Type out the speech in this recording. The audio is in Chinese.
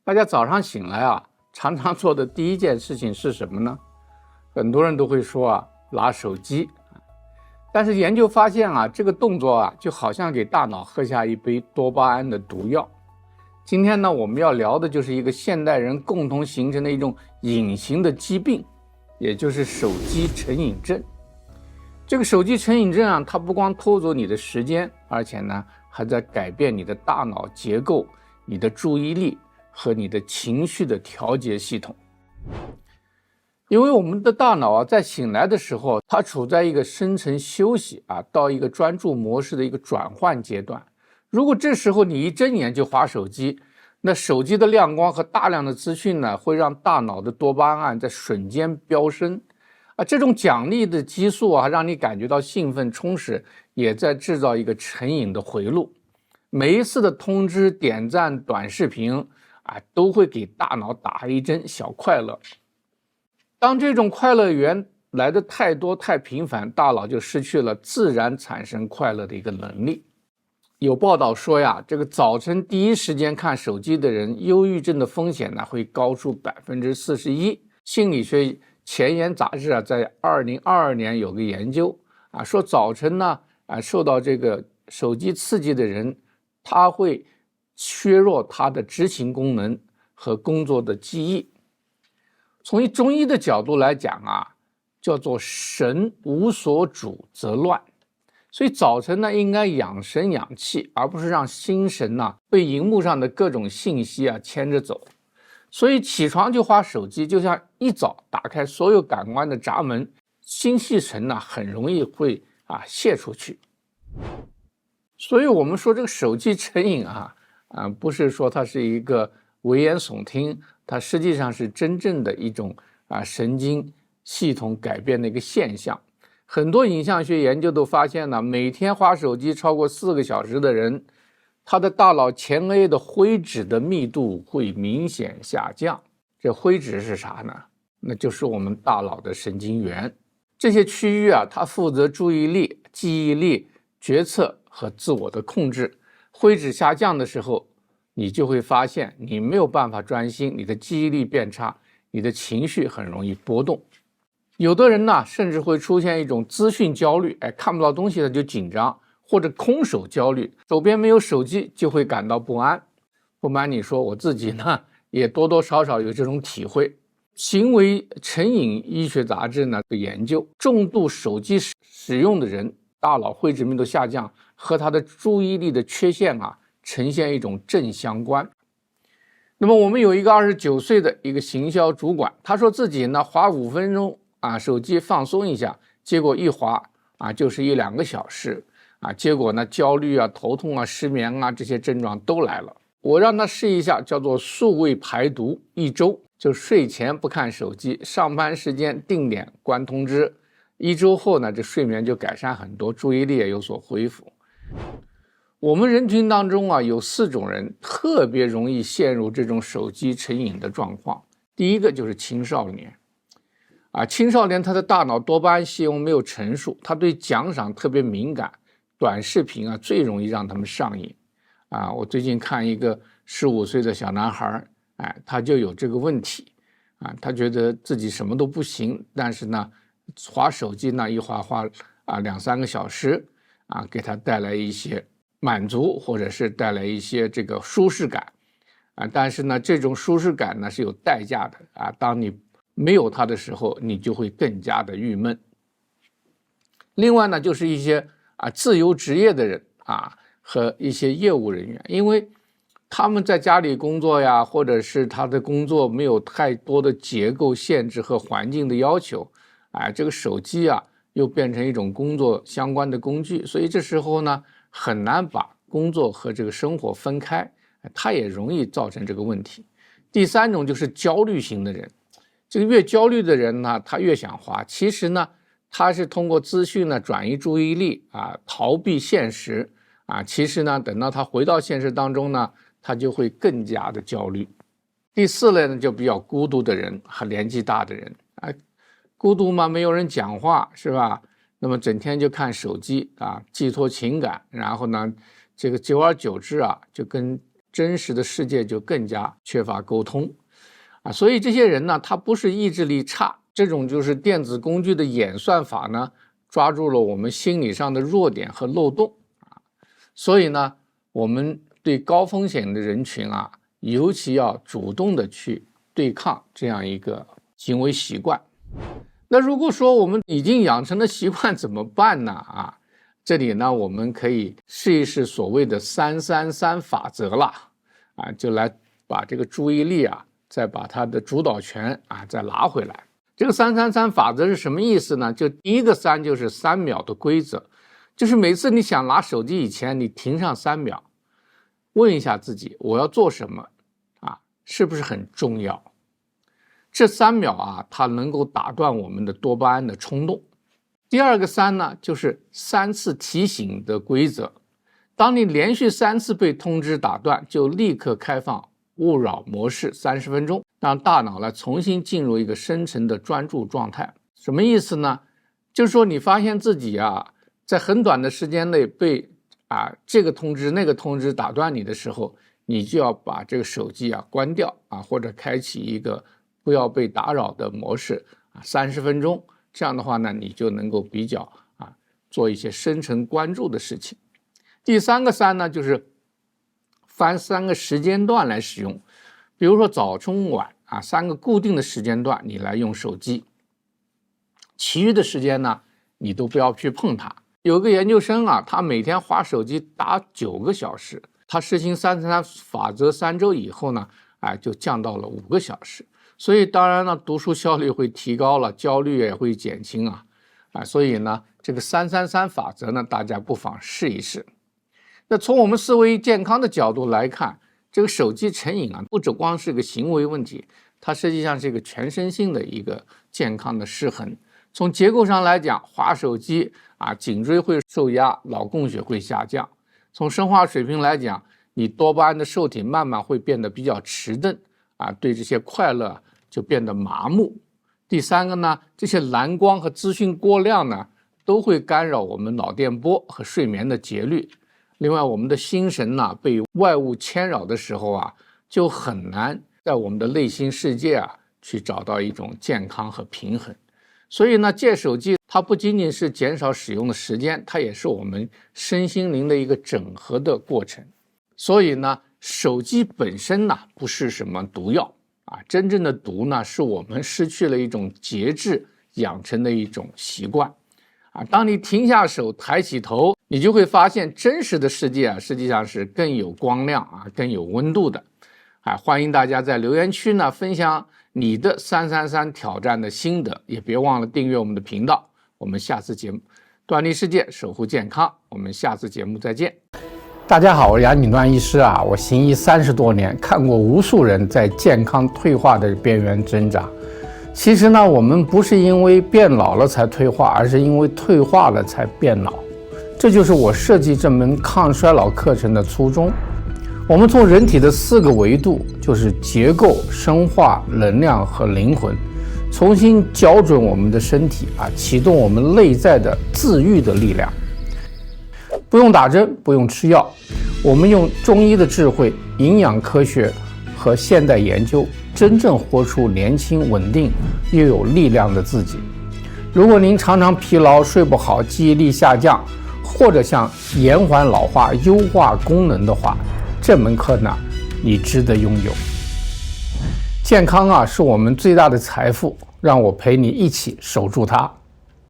大家早上醒来啊，常常做的第一件事情是什么呢？很多人都会说啊，拿手机。但是研究发现啊，这个动作啊，就好像给大脑喝下一杯多巴胺的毒药。今天呢，我们要聊的就是一个现代人共同形成的一种隐形的疾病，也就是手机成瘾症。这个手机成瘾症啊，它不光偷走你的时间，而且呢，还在改变你的大脑结构、你的注意力和你的情绪的调节系统。因为我们的大脑啊，在醒来的时候，它处在一个深层休息啊，到一个专注模式的一个转换阶段。如果这时候你一睁眼就滑手机，那手机的亮光和大量的资讯呢，会让大脑的多巴胺在瞬间飙升啊，这种奖励的激素啊，让你感觉到兴奋充实，也在制造一个成瘾的回路。每一次的通知、点赞、短视频啊，都会给大脑打一针小快乐。当这种快乐源来的太多太频繁，大脑就失去了自然产生快乐的一个能力。有报道说呀，这个早晨第一时间看手机的人，忧郁症的风险呢会高出41%。心理学前沿杂志啊，在2022年有个研究啊，说早晨呢受到这个手机刺激的人，他会削弱他的执行功能和工作的记忆。从中医的角度来讲啊，叫做神无所主则乱，所以早晨呢应该养神养气，而不是让心神被荧幕上的各种信息牵着走。所以起床就滑手机，就像一早打开所有感官的闸门，精气神很容易会泄出去。所以我们说这个手机成瘾不是说它是一个危言耸听，它实际上是真正的一种神经系统改变的一个现象。很多影像学研究都发现了，每天滑手机超过4个小时的人，他的大脑前额叶的灰质的密度会明显下降。这灰质是啥呢？那就是我们大脑的神经元。这些区域它负责注意力、记忆力、决策和自我的控制。灰质下降的时候，你就会发现你没有办法专心，你的记忆力变差，你的情绪很容易波动。有的人甚至会出现一种资讯焦虑，看不到东西他就紧张，或者空手焦虑，手边没有手机就会感到不安。不瞒你说，我自己也多多少少有这种体会。行为成瘾医学杂志的研究，重度手机使用的人，大脑灰质密度下降和他的注意力的缺陷呈现一种正相关。那么我们有一个29岁的一个行销主管，他说自己滑5分钟手机放松一下，结果一滑就是1-2个小时结果焦虑头痛失眠这些症状都来了。我让他试一下，叫做数位排毒，1周，就睡前不看手机，上班时间定点关通知，1周后这睡眠就改善很多，注意力也有所恢复。我们人群当中有4种人特别容易陷入这种手机成瘾的状况。第一个就是青少年青少年他的大脑多巴胺细胞没有成熟，他对奖赏特别敏感，短视频最容易让他们上瘾我最近看一个15岁的小男孩他就有这个问题他觉得自己什么都不行，但是滑手机一滑2-3个小时给他带来一些满足，或者是带来一些这个舒适感但是这种舒适感是有代价的当你没有它的时候，你就会更加的郁闷。另外就是一些自由职业的人和一些业务人员，因为他们在家里工作呀，或者是他的工作没有太多的结构限制和环境的要求这个手机又变成一种工作相关的工具，所以这时候很难把工作和这个生活分开，它也容易造成这个问题。第3种就是焦虑型的人，这个越焦虑的人他越想滑，其实他是通过资讯转移注意力逃避现实其实等到他回到现实当中他就会更加的焦虑。第4类就比较孤独的人和年纪大的人孤独嘛，没有人讲话是吧？那么整天就看手机寄托情感，然后这个久而久之就跟真实的世界就更加缺乏沟通所以这些人呢，他不是意志力差，这种就是电子工具的演算法呢，抓住了我们心理上的弱点和漏洞所以呢，我们对高风险的人群尤其要主动的去对抗这样一个行为习惯。那如果说我们已经养成了习惯怎么办呢？这里呢，我们可以试一试所谓的333法则了就来把这个注意力再把它的主导权再拿回来。这个333法则是什么意思呢？就第一个3就是3秒的规则，就是每次你想拿手机以前，你停上3秒，问一下自己我要做什么是不是很重要？这3秒它能够打断我们的多巴胺的冲动。第二个3呢，就是3次提醒的规则。当你连续3次被通知打断，就立刻开放勿扰模式30分钟，让大脑来重新进入一个深层的专注状态。什么意思呢？就是说你发现自己在很短的时间内被这个通知那个通知打断你的时候，你就要把这个手机关掉或者开启一个不要被打扰的模式30分钟。这样的话呢，你就能够比较做一些深层关注的事情。第三个3呢，就是分3个时间段来使用，比如说早中晚3个固定的时间段你来用手机，其余的时间呢你都不要去碰它。有个研究生他每天滑手机达9个小时，他实行333法则3周以后呢就降到了5个小时。所以当然呢，读书效率会提高了，焦虑也会减轻所以呢，这个333法则呢，大家不妨试一试。那从我们思维健康的角度来看，这个手机成瘾不只光是个行为问题，它实际上是一个全身性的一个健康的失衡。从结构上来讲，滑手机颈椎会受压，脑供血会下降。从生化水平来讲，你多巴胺的受体慢慢会变得比较迟钝对这些快乐就变得麻木。第三个呢，这些蓝光和资讯过量呢，都会干扰我们脑电波和睡眠的节律。另外，我们的心神被外物牵扰的时候就很难在我们的内心世界去找到一种健康和平衡。所以呢，戒手机它不仅仅是减少使用的时间，它也是我们身心灵的一个整合的过程。所以呢，手机本身不是什么毒药真正的毒呢，是我们失去了一种节制养成的一种习惯当你停下手，抬起头，你就会发现真实的世界实际上是更有光亮更有温度的欢迎大家在留言区呢分享你的333挑战的心得，也别忘了订阅我们的频道。我们下次节目端倪世界，守护健康，我们下次节目再见。大家好，我是杨景端医师我行医30多年，看过无数人在健康退化的边缘挣扎。其实呢，我们不是因为变老了才退化，而是因为退化了才变老。这就是我设计这门抗衰老课程的初衷。我们从人体的4个维度，就是结构、生化、能量和灵魂，重新校准我们的身体启动我们内在的自愈的力量。不用打针，不用吃药，我们用中医的智慧、营养科学和现代研究，真正活出年轻、稳定又有力量的自己。如果您常常疲劳、睡不好、记忆力下降，或者想延缓老化、优化功能的话，这门课呢，你值得拥有。健康是我们最大的财富，让我陪你一起守住它。